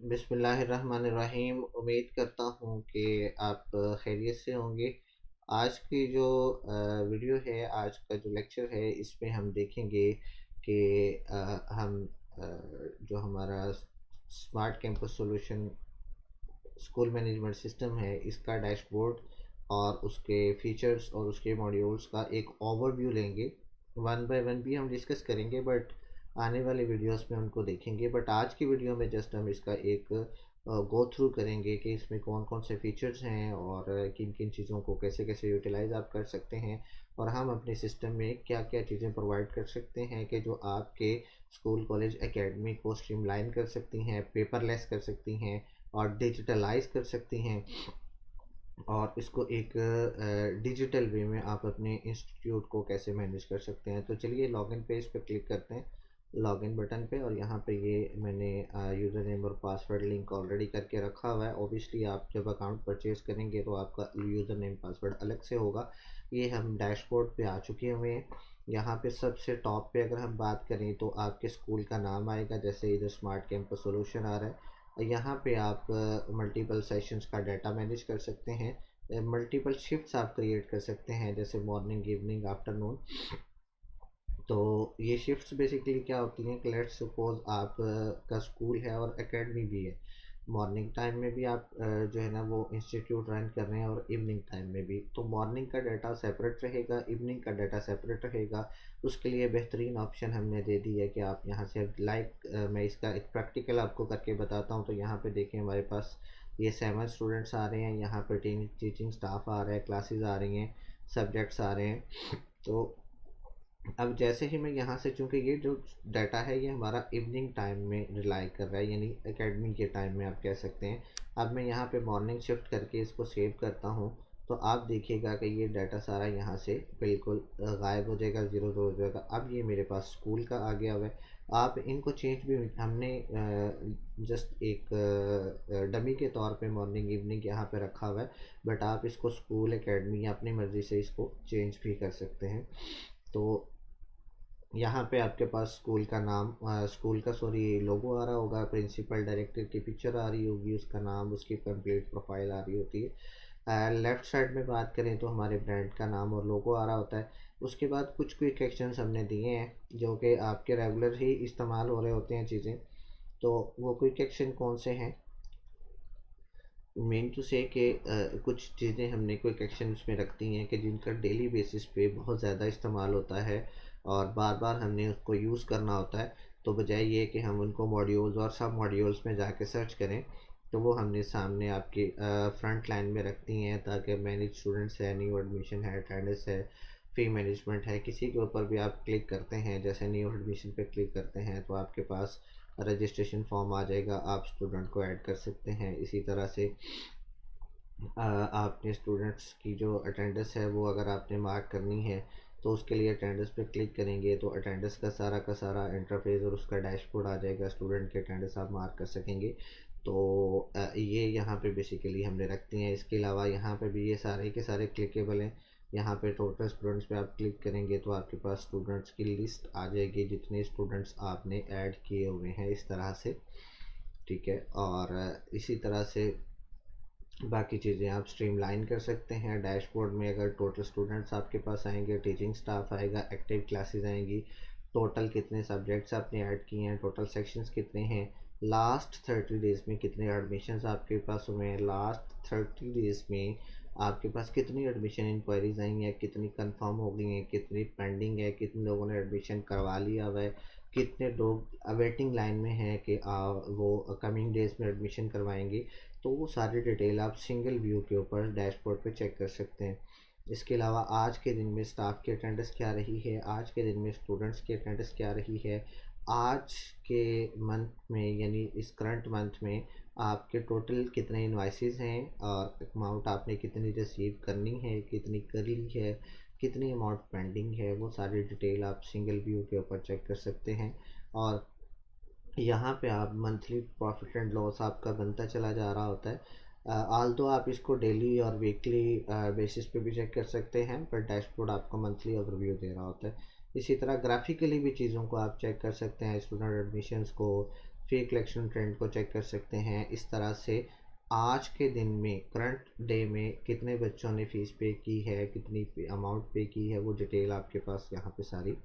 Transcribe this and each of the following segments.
बिस्मिल्लाहिर्रहमानिर्रहीम। उम्मीद करता हूँ कि आप खैरियत से होंगे। आज की जो वीडियो है, आज का जो लेक्चर है, इसमें हम देखेंगे कि हम जो हमारा smart campus solution school management system है, इसका डैशबोर्ड और उसके फीचर्स और उसके मॉड्यूल्स का एक ओवरव्यू लेंगे। वन बाय वन भी हम डिस्कस करेंगे, बट आने वाले वीडियोस में उनको देखेंगे। बट आज की वीडियो में जस्ट हम इसका एक गो थ्रू करेंगे कि इसमें कौन कौन से फीचर्स हैं और किन किन चीज़ों को कैसे कैसे यूटिलाइज आप कर सकते हैं, और हम अपने सिस्टम में क्या क्या चीज़ें प्रोवाइड कर सकते हैं कि जो आपके स्कूल कॉलेज एकेडमी को स्ट्रीमलाइन कर सकती हैं, पेपरलेस कर सकती हैं और डिजिटलाइज कर सकती हैं, और इसको एक डिजिटल वे में आप अपने इंस्टीट्यूट को कैसे मैनेज कर सकते हैं। तो चलिए लॉगिन पेज पे क्लिक करते हैं, लॉगिन बटन पे, और यहाँ पे ये मैंने यूज़र नेम और पासवर्ड लिंक ऑलरेडी करके रखा हुआ है। ऑब्वियसली आप जब अकाउंट परचेज़ करेंगे तो आपका यूज़र नेम पासवर्ड अलग से होगा। ये हम डैशबोर्ड पे आ चुके हुए हैं। यहाँ पे सबसे टॉप पे अगर हम बात करें तो आपके स्कूल का नाम आएगा, जैसे इधर स्मार्ट कैंपस सॉल्यूशन आ रहा है। यहाँ पे आप मल्टीपल सेशंस का डाटा मैनेज कर सकते हैं, मल्टीपल शिफ्ट्स आप क्रिएट कर सकते हैं, जैसे मॉर्निंग, इवनिंग, आफ्टरनून। तो ये शिफ्ट्स बेसिकली क्या होती हैं कि लेट्स सपोज आप का स्कूल है और एकेडमी भी है। मॉर्निंग टाइम में भी आप जो है ना वो इंस्टीट्यूट रन कर रहे हैं, और इवनिंग टाइम में भी, तो मॉर्निंग का डाटा सेपरेट रहेगा, इवनिंग का डाटा सेपरेट रहेगा। उसके लिए बेहतरीन ऑप्शन हमने दे दी है कि आप यहाँ से मैं इसका एक प्रैक्टिकल आपको करके बताता हूँ। तो यहाँ पे देखें, हमारे पास ये 7 स्टूडेंट्स आ रहे हैं, यहाँ पे टीचिंग स्टाफ आ रहा है, क्लासेस आ रही हैं, सब्जेक्ट्स आ रहे हैं। तो अब जैसे ही मैं यहाँ से, चूँकि ये जो डाटा है ये हमारा इवनिंग टाइम में रिलाई कर रहा है, यानी एकेडमी के टाइम में आप कह सकते हैं। अब मैं यहाँ पे मॉर्निंग शिफ्ट करके इसको सेव करता हूँ, तो आप देखिएगा कि ये डाटा सारा यहाँ से बिल्कुल गायब हो जाएगा, ज़ीरो हो जाएगा। अब ये मेरे पास स्कूल का आ गया हुआ है। आप इनको चेंज भी, हमने जस्ट एक डमी के तौर पे मॉर्निंग इवनिंग यहाँ पे रखा हुआ है, बट आप इसको स्कूल एकेडमी अपनी मर्ज़ी से इसको चेंज भी कर सकते हैं। तो यहाँ पे आपके पास स्कूल का नाम, स्कूल का सॉरी लोगो आ रहा होगा, प्रिंसिपल डायरेक्टर की पिक्चर आ रही होगी, उसका नाम, उसकी कंप्लीट प्रोफाइल आ रही होती है। लेफ़्ट साइड में बात करें तो हमारे ब्रांड का नाम और लोगो आ रहा होता है। उसके बाद कुछ क्विक एक्शंस हमने दिए हैं जो कि आपके रेगुलर ही इस्तेमाल हो रहे होते हैं चीज़ें। तो वो क्विक एक्शन कौन से हैं, मेन टू से कि कुछ चीज़ें हमने क्विक एक्शन उसमें रख दी हैं कि जिनका डेली बेसिस पे बहुत ज़्यादा इस्तेमाल होता है और बार बार हमने उसको यूज़ करना होता है। तो बजाय ये कि हम उनको मॉड्यूल्स और सब मॉड्यूल्स में जाके सर्च करें, तो वो हमने सामने आपकी फ्रंट लाइन में रख दी हैं, ताकि मैनेज स्टूडेंट्स है, न्यू एडमिशन है, अटेंडेंस है, फ़ी मैनेजमेंट है, किसी के ऊपर भी आप क्लिक करते हैं, जैसे न्यू एडमिशन पे क्लिक करते हैं तो आपके पास रजिस्ट्रेशन फॉर्म आ जाएगा, आप स्टूडेंट को ऐड कर सकते हैं। इसी तरह से आपने स्टूडेंट्स की जो अटेंडेंस है वो अगर आपने मार्क करनी है, तो उसके लिए अटेंडेंस पे क्लिक करेंगे तो अटेंडेंस का सारा इंटरफेस और उसका डैशबोर्ड आ जाएगा, स्टूडेंट की अटेंडेंस आप मार्क कर सकेंगे। तो ये यहाँ पे बेसिकली हमने रखती हैं। इसके अलावा यहाँ पे भी ये सारे के सारे क्लिकेबल हैं। यहाँ पे टोटल स्टूडेंट्स पे आप क्लिक करेंगे तो आपके पास स्टूडेंट्स की लिस्ट आ जाएगी, जितने स्टूडेंट्स आपने ऐड किए हुए हैं, इस तरह से। ठीक है, और इसी तरह से बाकी चीज़ें आप स्ट्रीमलाइन कर सकते हैं। डैशबोर्ड में अगर टोटल स्टूडेंट्स आपके पास आएंगे, टीचिंग स्टाफ आएगा, एक्टिव क्लासेस आएंगी, टोटल कितने सब्जेक्ट्स आपने ऐड किए हैं, टोटल सेक्शंस कितने हैं, लास्ट 30 डेज़ में कितने एडमिशन्स आपके पास हुए हैं, लास्ट 30 डेज़ में आपके पास कितनी एडमिशन इंक्वायरीज आई हैं, कितनी कंफर्म हो गई हैं, कितनी पेंडिंग है, कितने लोगों ने एडमिशन करवा लिया हुआ है, कितने लोग वेटिंग लाइन में हैं कि वो कमिंग डेज में एडमिशन करवाएंगे। तो वो सारी डिटेल आप सिंगल व्यू के ऊपर डैशबोर्ड पे चेक कर सकते हैं। इसके अलावा आज के दिन में स्टाफ की अटेंडेंस क्या रही है, आज के दिन में स्टूडेंट्स की अटेंडेंस क्या रही है, आज के मंथ में यानी इस करंट मंथ में आपके टोटल कितने इनवाइसेस हैं और अमाउंट आपने कितनी रिसीव करनी है, कितनी कर ली है, कितनी अमाउंट पेंडिंग है, वो सारी डिटेल आप सिंगल व्यू के ऊपर चेक कर सकते हैं। और यहाँ पे आप मंथली प्रॉफिट एंड लॉस आपका बनता चला जा रहा होता है। आल्दो आप इसको डेली और वीकली बेसिस पे भी चेक कर सकते हैं, पर डैशबोर्ड आपको मंथली ओवरव्यू दे रहा होता है। इसी तरह ग्राफिकली भी चीज़ों को आप चेक कर सकते हैं, स्टूडेंट एडमिशन्स को, फ़ी कलेक्शन ट्रेंड को चेक कर सकते हैं। इस तरह से आज के दिन में करंट डे में कितने बच्चों ने फ़ीस पे की है, कितनी अमाउंट पे की है, वो डिटेल आपके पास यहाँ पे सारी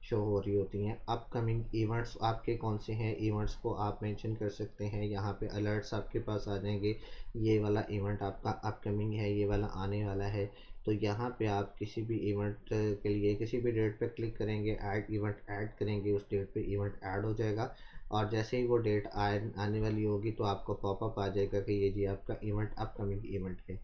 शो हो रही होती हैं। अपकमिंग इवेंट्स आपके कौन से हैं, इवेंट्स को आप मेंशन कर सकते हैं। यहाँ पे अलर्ट्स आपके पास आ जाएंगे, ये वाला इवेंट आपका अपकमिंग है, ये वाला आने वाला है। तो यहाँ पे आप किसी भी इवेंट के लिए किसी भी डेट पे क्लिक करेंगे, ऐड इवेंट ऐड करेंगे, उस डेट पे इवेंट ऐड हो जाएगा। और जैसे ही वो डेट आने वाली होगी तो आपको पॉपअप आ जाएगा कि ये जी आपका इवेंट अपकमिंग इवेंट है।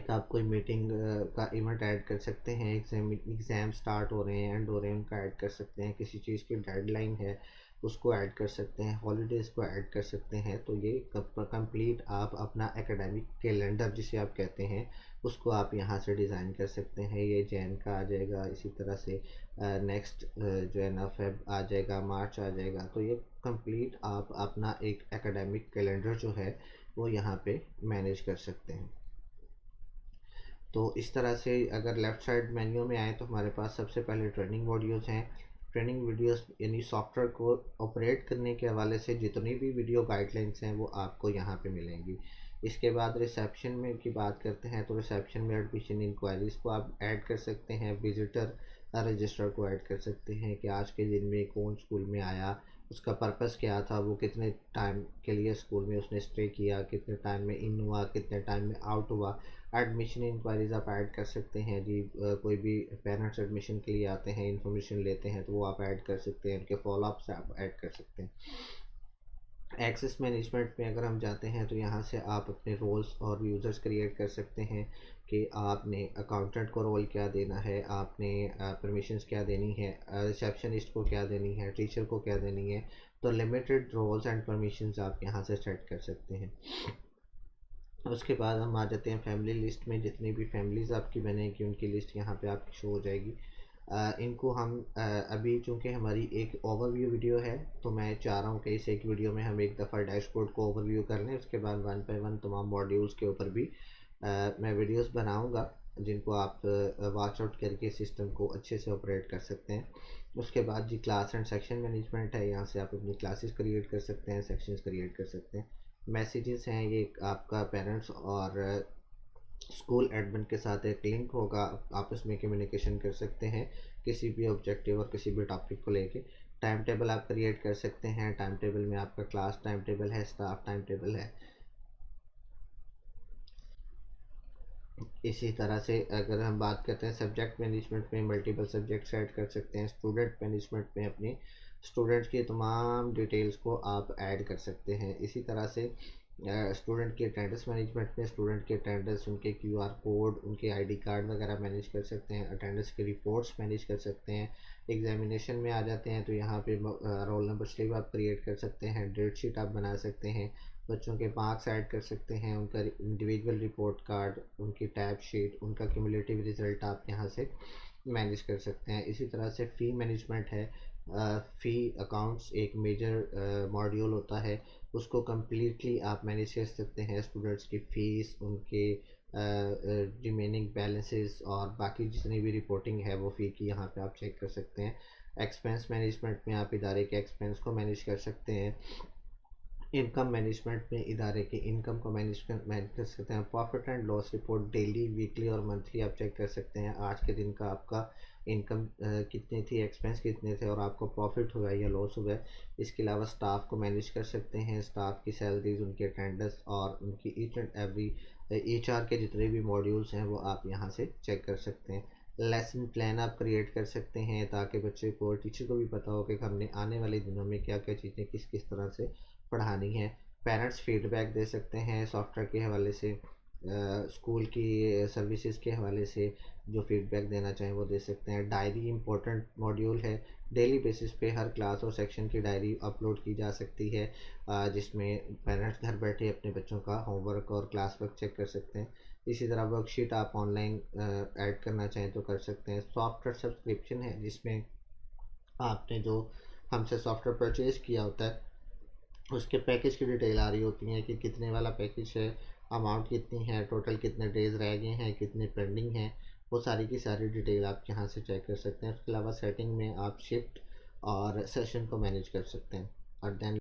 आप कोई मीटिंग का इवेंट ऐड कर सकते हैं, एग्ज़ाम स्टार्ट हो रहे हैं, एंड हो रहे हैं, उनका ऐड कर सकते हैं। किसी चीज़ की डेडलाइन है, उसको ऐड कर सकते हैं। हॉलीडेज़ को ऐड कर सकते हैं। तो ये कंप्लीट आप अपना एकेडमिक कैलेंडर जिसे आप कहते हैं, उसको आप यहाँ से डिज़ाइन कर सकते हैं। ये जैन का आ जाएगा, इसी तरह से नेक्स्ट जो है ना फेब आ जाएगा, मार्च आ जाएगा। तो ये कंप्लीट आप अपना एक एकेडमिक कैलेंडर जो है वो यहाँ पे मैनेज कर सकते हैं। तो इस तरह से अगर लेफ़्ट साइड मेन्यू में आए तो हमारे पास सबसे पहले ट्रेनिंग मॉड्यूल्स हैं। ट्रेनिंग वीडियोस यानी सॉफ्टवेयर को ऑपरेट करने के हवाले से जितनी भी वीडियो गाइडलाइंस हैं वो आपको यहाँ पे मिलेंगी। इसके बाद रिसेप्शन में की बात करते हैं तो रिसेप्शन में एडमिशन इंक्वायरीज़ को आप ऐड कर सकते हैं, विजिटर रजिस्टर को ऐड कर सकते हैं कि आज के दिन में कौन स्कूल में आया, उसका पर्पस क्या था, वो कितने टाइम के लिए स्कूल में उसने स्टे किया, कितने टाइम में इन हुआ, कितने टाइम में आउट हुआ। एडमिशन इंक्वायरीज आप ऐड कर सकते हैं जी। कोई भी पेरेंट्स एडमिशन के लिए आते हैं, इन्फॉर्मेशन लेते हैं, तो वो आप ऐड कर सकते हैं, उनके फॉलोअप्स आप ऐड कर सकते हैं। एक्सेस मैनेजमेंट में अगर हम जाते हैं तो यहाँ से आप अपने रोल्स और यूज़र्स क्रिएट कर सकते हैं कि आपने अकाउंटेंट को रोल क्या देना है, आपने परमिशंस क्या देनी है, रिसेप्शनिस्ट को क्या देनी है, टीचर को क्या देनी है। तो लिमिटेड रोल्स एंड परमिशंस आप यहाँ से सेट कर सकते हैं। उसके बाद हम आ जाते हैं फैमिली लिस्ट में। जितनी भी फैमिलीज़ आपकी बनेगी उनकी लिस्ट यहाँ पे आपकी शो हो जाएगी। इनको हम अभी चूँकि हमारी एक ओवरव्यू वीडियो है तो मैं चाह रहा हूँ कि इस एक वीडियो में हम एक दफ़ा डैशबोर्ड को ओवरव्यू कर लें। उसके बाद वन बाय वन तमाम मॉड्यूल्स के ऊपर भी मैं वीडियोस बनाऊँगा जिनको आप वॉच आउट करके सिस्टम को अच्छे से ऑपरेट कर सकते हैं। उसके बाद जी क्लास एंड सेक्शन मैनेजमेंट है। यहाँ से आप अपनी क्लासेस क्रिएट कर सकते हैं, सेक्शंस क्रिएट कर सकते हैं। मैसेजेस हैं, ये आपका पेरेंट्स और स्कूल एडमिन के साथ एक लिंक होगा, आपस में कम्युनिकेशन कर सकते हैं किसी भी ऑब्जेक्टिव और किसी भी टॉपिक को लेके। टाइम टेबल आप क्रिएट कर सकते हैं। टाइम टेबल में आपका क्लास टाइम टेबल है, स्टाफ टाइम टेबल है। इसी तरह से अगर हम बात करते हैं सब्जेक्ट मैनेजमेंट में, मल्टीपल सब्जेक्ट्स ऐड कर सकते हैं। स्टूडेंट मैनेजमेंट में अपने स्टूडेंट्स की तमाम डिटेल्स को आप ऐड कर सकते हैं। इसी तरह से स्टूडेंट के अटेंडेंस मैनेजमेंट में स्टूडेंट के अटेंडेंस, उनके क्यूआर कोड, उनके आईडी कार्ड वगैरह मैनेज कर सकते हैं। अटेंडेंस के रिपोर्ट्स मैनेज कर सकते हैं। एग्जामिनेशन में आ जाते हैं तो यहाँ पे रोल नंबर स्लिप आप क्रिएट कर सकते हैं, डेट शीट आप बना सकते हैं, बच्चों के मार्क्स ऐड कर सकते हैं, उनका इंडिविजुअल रिपोर्ट कार्ड, उनकी टैब शीट, उनका क्यूमुलेटिव रिज़ल्ट आप यहाँ से मैनेज कर सकते हैं। इसी तरह से फ़ी मैनेजमेंट है। फ़ी अकाउंट्स एक मेजर मॉड्यूल होता है, उसको कम्प्लीटली आप मैनेज कर सकते हैं। स्टूडेंट्स की फ़ीस, उनके रिमेनिंग बैलेंसेस और बाकी जितनी भी रिपोर्टिंग है वो फ़ी की यहाँ पे आप चेक कर सकते हैं। एक्सपेंस मैनेजमेंट में आप इदारे के एक्सपेंस को मैनेज कर सकते हैं। इनकम मैनेजमेंट में इदारे की इनकम को मैनेज कर सकते हैं। Profit and loss report daily, weekly और मंथली आप चेक कर सकते हैं। आज के दिन का आपका इनकम कितनी थी, एक्सपेंस कितने थे और आपको प्रॉफिट हुआ है या लॉस हुआ है। इसके अलावा स्टाफ को मैनेज कर सकते हैं। स्टाफ की सैलरीज, उनकी अटेंडेंस और उनकी ईच एंड एवरी HR के जितने भी मॉड्यूल्स हैं वो आप यहाँ से चेक कर सकते हैं। लेसन प्लान आप क्रिएट कर सकते हैं ताकि बच्चे को, टीचर को भी पता हो कि हमने आने वाले दिनों में क्या क्या चीज़ें किस किस तरह से पढ़ानी है। पेरेंट्स फीडबैक दे सकते हैं सॉफ्टवेयर के हवाले से, स्कूल की सर्विसेज के हवाले से जो फीडबैक देना चाहें वो दे सकते हैं। डायरी इंपॉर्टेंट मॉड्यूल है। डेली बेसिस पे हर क्लास और सेक्शन की डायरी अपलोड की जा सकती है, जिसमें पेरेंट्स घर बैठे अपने बच्चों का होमवर्क और क्लास वर्क चेक कर सकते हैं। इसी तरह वर्कशीट आप ऑनलाइन ऐड करना चाहें तो कर सकते हैं। सॉफ्टवेयर सब्सक्रिप्शन है जिसमें आपने जो हमसे सॉफ्टवेयर परचेज़ किया होता है उसके पैकेज की डिटेल आ रही होती है कि कितने वाला पैकेज है, अमाउंट कितनी है, टोटल कितने डेज़ रह गए हैं, कितने पेंडिंग हैं। वो सारी की सारी डिटेल आप यहाँ से चेक कर सकते हैं। उसके अलावा सेटिंग में आप शिफ्ट और सेशन को मैनेज कर सकते हैं। और देन